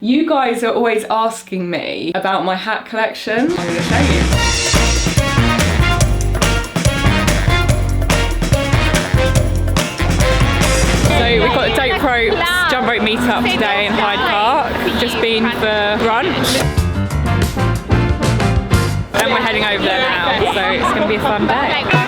You guys are always asking me about my hat collection. I'm going to show you. So we've got a Dope Ropes jump rope meetup today in Hyde Park. Just been for brunch. And we're heading over there now, so it's going to be a fun day.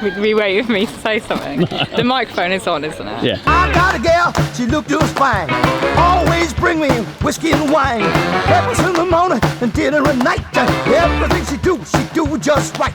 Would you wait for me to say something? The microphone is on, isn't it? Yeah. I got a gal, she looked just fine. Always bring me whiskey and wine. Breakfast in the morning and dinner at night. Everything she do just right.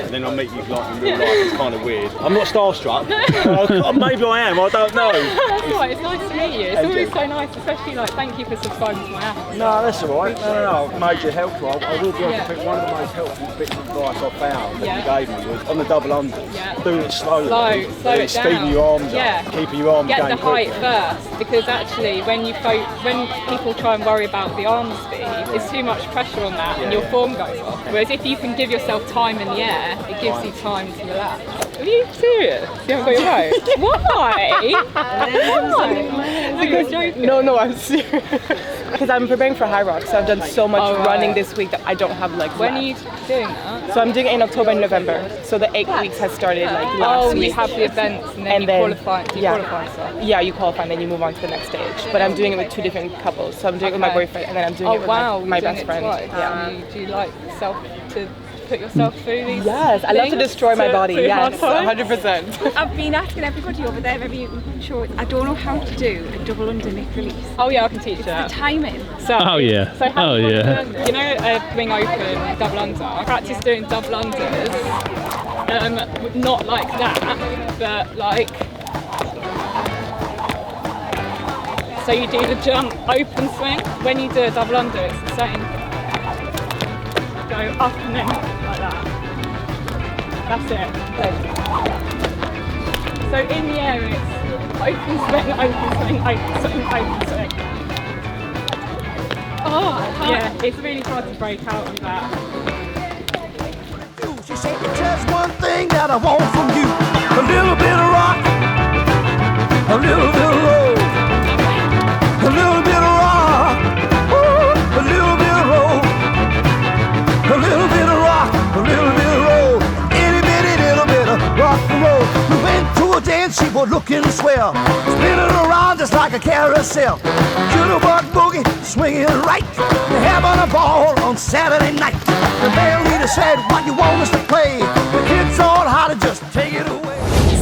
Then I meet you like in real life, it's kind of weird. I'm not starstruck. Maybe I am, I don't know. That's alright, it's nice to meet you. It's always so nice, especially like thank you for subscribing to my app. No, that's alright. No, major helpful. I will be able to think one of the most helpful bits of advice I found that you gave me was on the double unders. Doing it slowly. Slow it down. Speeding your arms up, keeping your arms Get going the height quickly. first, because actually when people try and worry about the arm speed, it's too much pressure on that and your form goes off. Whereas if you can give yourself time in the air, it gives you time to relax. Are you serious? You haven't got your right? Why? Why? You're joking. No, I'm serious. Because I'm preparing for High Rock, so I've done so much running this week that I don't have legs When left. are you doing that? So I'm doing it in October and November. So the 8 weeks has started like last week. You have the events and then you qualify. Do you qualify stuff? Yeah, you qualify and then you move on to the next stage. But I'm doing it with 2 different couples. So I'm doing it with my boyfriend and then I'm doing it with my best friend. Yeah. Do you like to put yourself through these? Yes, I love to destroy my body. Yes, 100%. I've been asking everybody over there, very sure. I don't know how to do a double under neck release. Oh yeah, I can teach you The that. timing. So, Oh yeah. So how Oh you yeah. You know, wing open, double under. Practice doing double unders. Not like that, but like. So you do the jump, open swing. When you do a double under, it's the same. Go up and then like that. That's it. So in the air, it's open swing, open swing, open swing, open swing. Oh, yeah, it's really hard to break out of that. She said, just one thing that I want from you. A little bit of rock, a little bit of roll, a little bit of rock, ooh, a little bit of roll, a little bit of rock, a little bit of roll, itty bitty little bit of rock and roll. We went to a dance, she was looking swell, spinning around just like a carousel. Jitterbug boogie, swinging right, having a ball on Saturday night. The band leader said, "What you want us to play?" The kids all how to just take it away.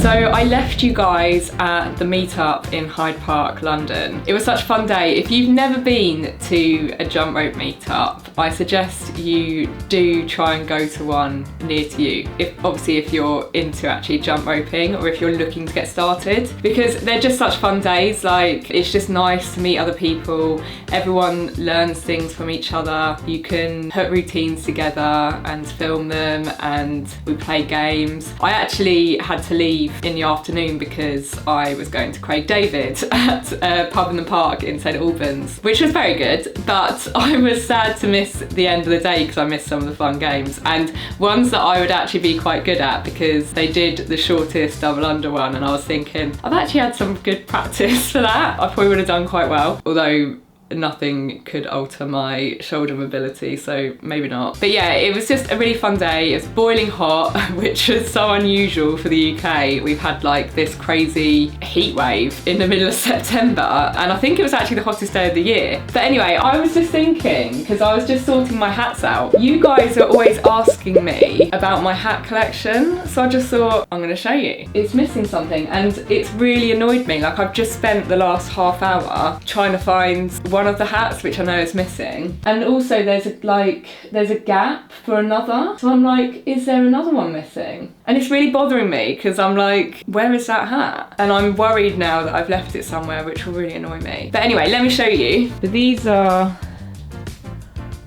So I left you guys at the meetup in Hyde Park, London. It was such a fun day. If you've never been to a jump rope meetup, I suggest you do try and go to one near to you. Obviously if you're into actually jump roping or if you're looking to get started, because they're just such fun days. Like, it's just nice to meet other people. Everyone learns things from each other. You can put routines together and film them, and we play games. I actually had to leave in the afternoon because I was going to Craig David at a pub in the park in St Albans, which was very good, but I was sad to miss the end of the day because I missed some of the fun games and ones that I would actually be quite good at, because they did the shortest double under one and I was thinking I've actually had some good practice for that. I probably would have done quite well, although nothing could alter my shoulder mobility, so maybe not. But yeah, it was just a really fun day. It was boiling hot, which was so unusual for the UK. We've had like this crazy heat wave in the middle of September, and I think it was actually the hottest day of the year. But anyway, I was just thinking, because I was just sorting my hats out, you guys are always asking me about my hat collection, so I just thought I'm gonna show you. It's missing something and it's really annoyed me. Like, I've just spent the last half hour trying to find one of the hats which I know is missing, and also there's a gap for another, so I'm like, is there another one missing? And it's really bothering me because I'm like, where is that hat? And I'm worried now that I've left it somewhere, which will really annoy me. But anyway, let me show you. So these are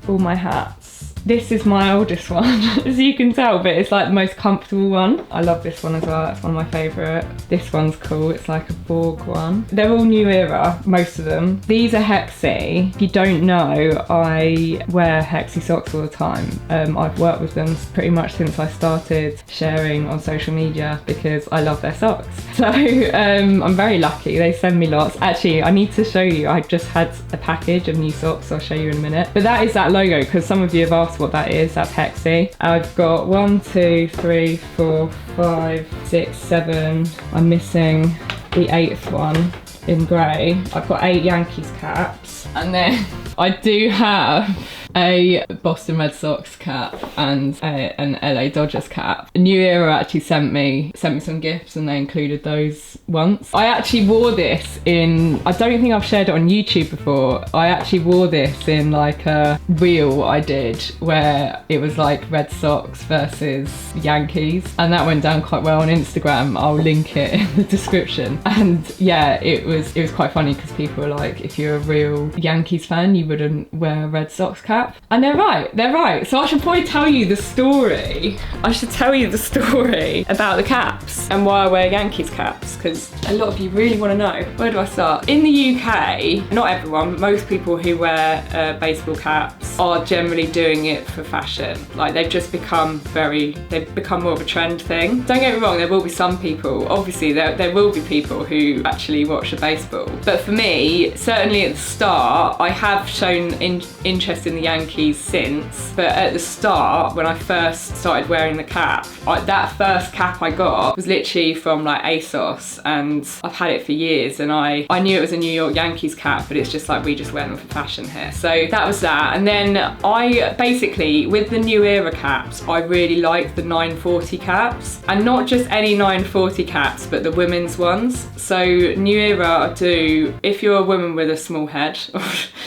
all my hats. This is my oldest one, as you can tell, but it's like the most comfortable one. I love this one as well, it's one of my favourite. This one's cool, it's like a Borg one. They're all new era, most of them. These are HEXXEE. If you don't know, I wear HEXXEE socks all the time. I've worked with them pretty much since I started sharing on social media because I love their socks. So I'm very lucky, they send me lots. Actually, I need to show you, I just had a package of new socks, I'll show you in a minute. But that is that logo, because some of you have asked what that is. That's HEXXEE. I've got 1, 2, 3, 4, 5, 6, 7. I'm missing the 8th one in grey. I've got 8 Yankees caps, and then I do have a Boston Red Sox cap and an LA Dodgers cap. New Era actually sent me some gifts, and they included those once. I actually wore this in, I don't think I've shared it on YouTube before. I actually wore this in like a reel I did where it was like Red Sox versus Yankees, and that went down quite well on Instagram. I'll link it in the description. And yeah, it was quite funny because people were like, if you're a real Yankees fan, you wouldn't wear a Red Sox cap. And they're right. So I should probably tell you the story. I should tell you the story about the caps and why I wear Yankees caps, because a lot of you really want to know. Where do I start? In the UK, not everyone, but most people who wear baseball caps are generally doing it for fashion. Like they've become more of a trend thing. Don't get me wrong, there will be some people, obviously there will be people who actually watch the baseball. But for me, certainly at the start, I have shown interest in the Yankees since, but at the start, when I first started wearing the cap, that first cap I got was literally from like ASOS, and I've had it for years, and I knew it was a New York Yankees cap, but it's just like we just wear them for fashion here. So that was that. And then I basically, with the New Era caps, I really like the 940 caps, and not just any 940 caps, but the women's ones. So New Era do, if you're a woman with a small head,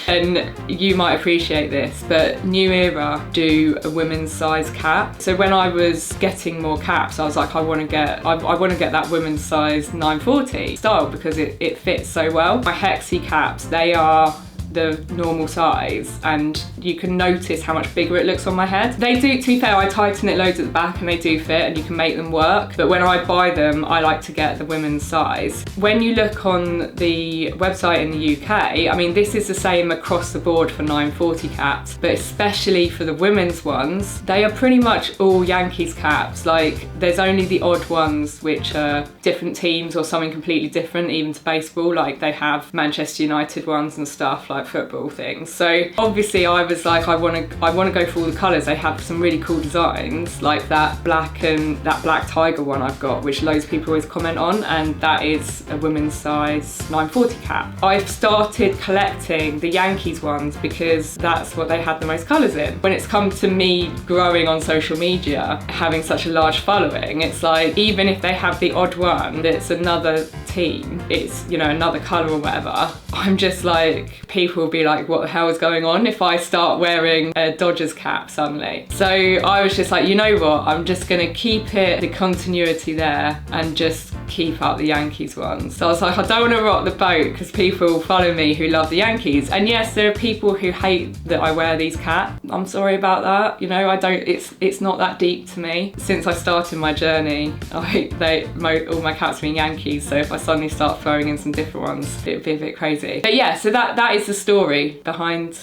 and you might appreciate this, but New Era do a women's size cap. So when I was getting more caps, I was like, I want to get that women's size 940 style because it fits so well. My HEXXEE caps, they are the normal size, and you can notice how much bigger it looks on my head. They do, to be fair, I tighten it loads at the back and they do fit, and you can make them work, but when I buy them, I like to get the women's size. When you look on the website in the UK, I mean, this is the same across the board for 940 caps, but especially for the women's ones, they are pretty much all Yankees caps. Like, there's only the odd ones which are different teams or something completely different, even to baseball. Like, they have Manchester United ones and stuff, like football things. So obviously I was like, I want to go for all the colours. They have some really cool designs, like that black tiger one I've got, which loads of people always comment on, and that is a women's size 940 cap. I've started collecting the Yankees ones because that's what they had the most colours in. When it's come to me growing on social media, having such a large following, it's like, even if they have the odd one that's another team, it's, you know, another colour or whatever, I'm just like, people will be like, what the hell is going on if I start wearing a Dodgers cap suddenly? So I was just like, you know what, I'm just gonna keep it, the continuity there, and just keep up the Yankees ones. So I was like, I don't want to rock the boat because people follow me who love the Yankees. And yes, there are people who hate that I wear these caps. I'm sorry about that. You know, it's not that deep to me. Since I started my journey, all my caps being Yankees, so if I suddenly start throwing in some different ones, it'd be a bit crazy. But yeah, so that is the story behind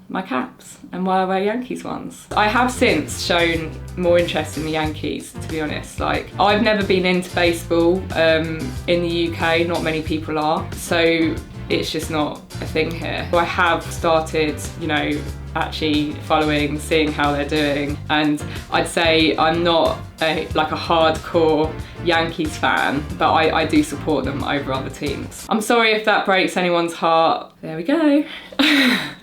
my caps and why I wear Yankees ones. I have since shown more interest in the Yankees, to be honest. Like, I've never been into baseball in the UK, not many people are, so it's just not a thing here. I have started, you know, actually following, seeing how they're doing, and I'd say I'm not a hardcore Yankees fan, but I do support them over other teams. I'm sorry if that breaks anyone's heart. There we go.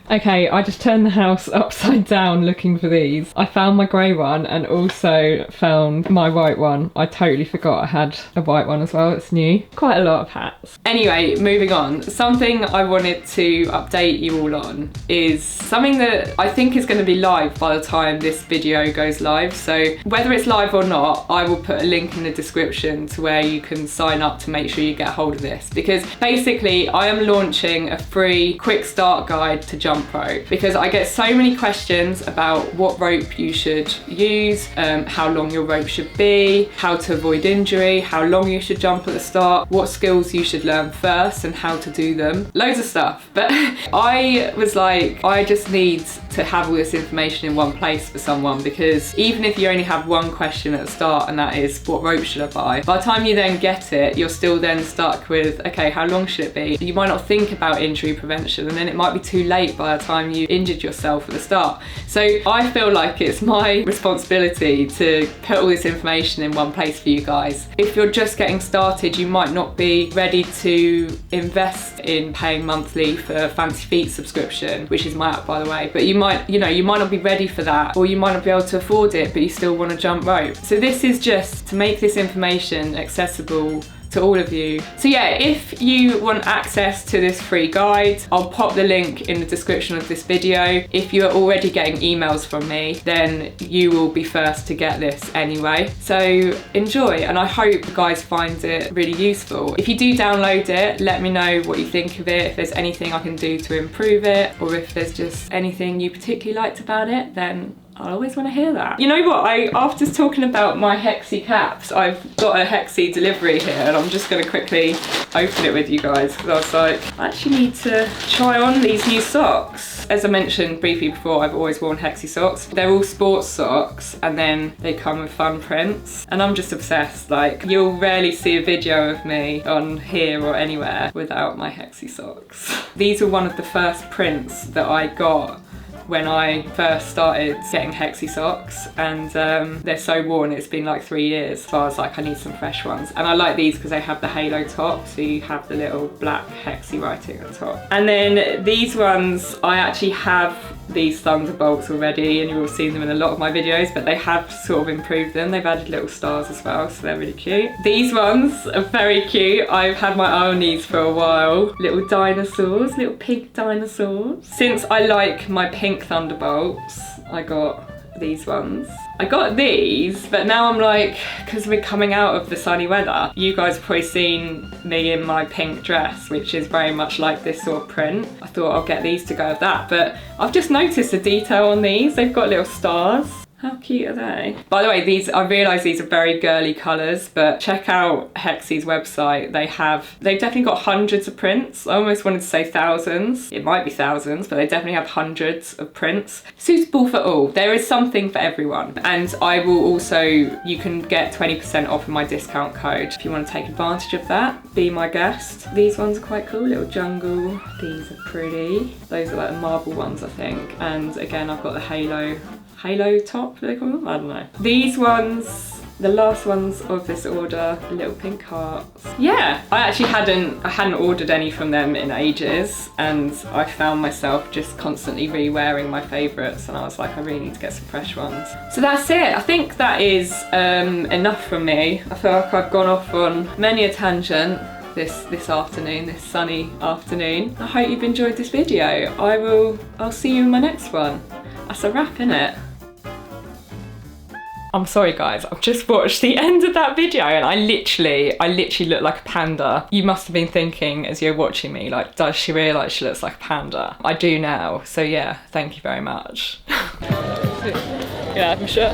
Okay, I just turned the house upside down looking for these. I found my grey one and also found my white one. I totally forgot I had a white one as well, it's new. Quite a lot of hats. Anyway, moving on. Something I wanted to update you all on is something that I think is going to be live by the time this video goes live. So whether it's live or not, I will put a link in the description to where you can sign up to make sure you get hold of this. Because basically I am launching a free quick start guide to jump jump rope, because I get so many questions about what rope you should use, how long your rope should be, how to avoid injury, how long you should jump at the start, what skills you should learn first and how to do them. Loads of stuff. But I was like, I just need to have all this information in one place for someone, because even if you only have one question at the start, and that is, what rope should I buy? By the time you then get it, you're still then stuck with, okay, how long should it be? You might not think about injury prevention, and then it might be too late by the time you injured yourself at the start. So I feel like it's my responsibility to put all this information in one place for you guys. If you're just getting started, you might not be ready to invest in paying monthly for Fancy Feet subscription, which is my app, by the way, but you might not be ready for that, or you might not be able to afford it, but you still want to jump rope. So this is just to make this information accessible to all of you. So yeah, if you want access to this free guide, I'll pop the link in the description of this video. If you're already getting emails from me, then you will be first to get this anyway. So enjoy, and I hope you guys find it really useful. If you do download it, let me know what you think of it, if there's anything I can do to improve it, or if there's just anything you particularly liked about it, then I always want to hear that. You know what, after talking about my HEXXEE caps, I've got a HEXXEE delivery here, and I'm just going to quickly open it with you guys, because I was like, I actually need to try on these new socks. As I mentioned briefly before, I've always worn HEXXEE socks. They're all sports socks, and then they come with fun prints, and I'm just obsessed. Like, you'll rarely see a video of me on here or anywhere without my HEXXEE socks. These are one of the first prints that I got when I first started getting HEXXEE socks, and they're so worn, it's been like 3 years, so I was like, I need some fresh ones. And I like these because they have the halo top, so you have the little black HEXXEE writing at the top. And then these ones, I actually have these Thunderbolts already, and you've all seen them in a lot of my videos, but they have sort of improved them. They've added little stars as well, so they're really cute. These ones are very cute. I've had my eye on these for a while. Little dinosaurs, little pink dinosaurs. Since I like my pink Thunderbolts, I got these ones. I got these, but now I'm like, because we're coming out of the sunny weather, you guys have probably seen me in my pink dress, which is very much like this sort of print. I thought I'll get these to go with that, but I've just noticed the detail on these. They've got little stars. How cute are they? By the way, I realise these are very girly colours, but check out HEXXEE's website. They've definitely got hundreds of prints. I almost wanted to say thousands. It might be thousands, but they definitely have hundreds of prints. Suitable for all. There is something for everyone. And I will also, you can get 20% off with my discount code. If you want to take advantage of that, be my guest. These ones are quite cool, little jungle. These are pretty. Those are like the marble ones, I think. And again, I've got the halo top, do they call them? I don't know. These ones, the last ones of this order, little pink hearts. Yeah, I hadn't ordered any from them in ages, and I found myself just constantly re-wearing my favourites, and I was like, I really need to get some fresh ones. So that's it. I think that is enough from me. I feel like I've gone off on many a tangent this afternoon, this sunny afternoon. I hope you've enjoyed this video. I'll see you in my next one. That's a wrap, innit? I'm sorry guys, I've just watched the end of that video and I literally look like a panda. You must have been thinking as you're watching me, like, does she realise she looks like a panda? I do now, so yeah, thank you very much. Yeah, I'm sure.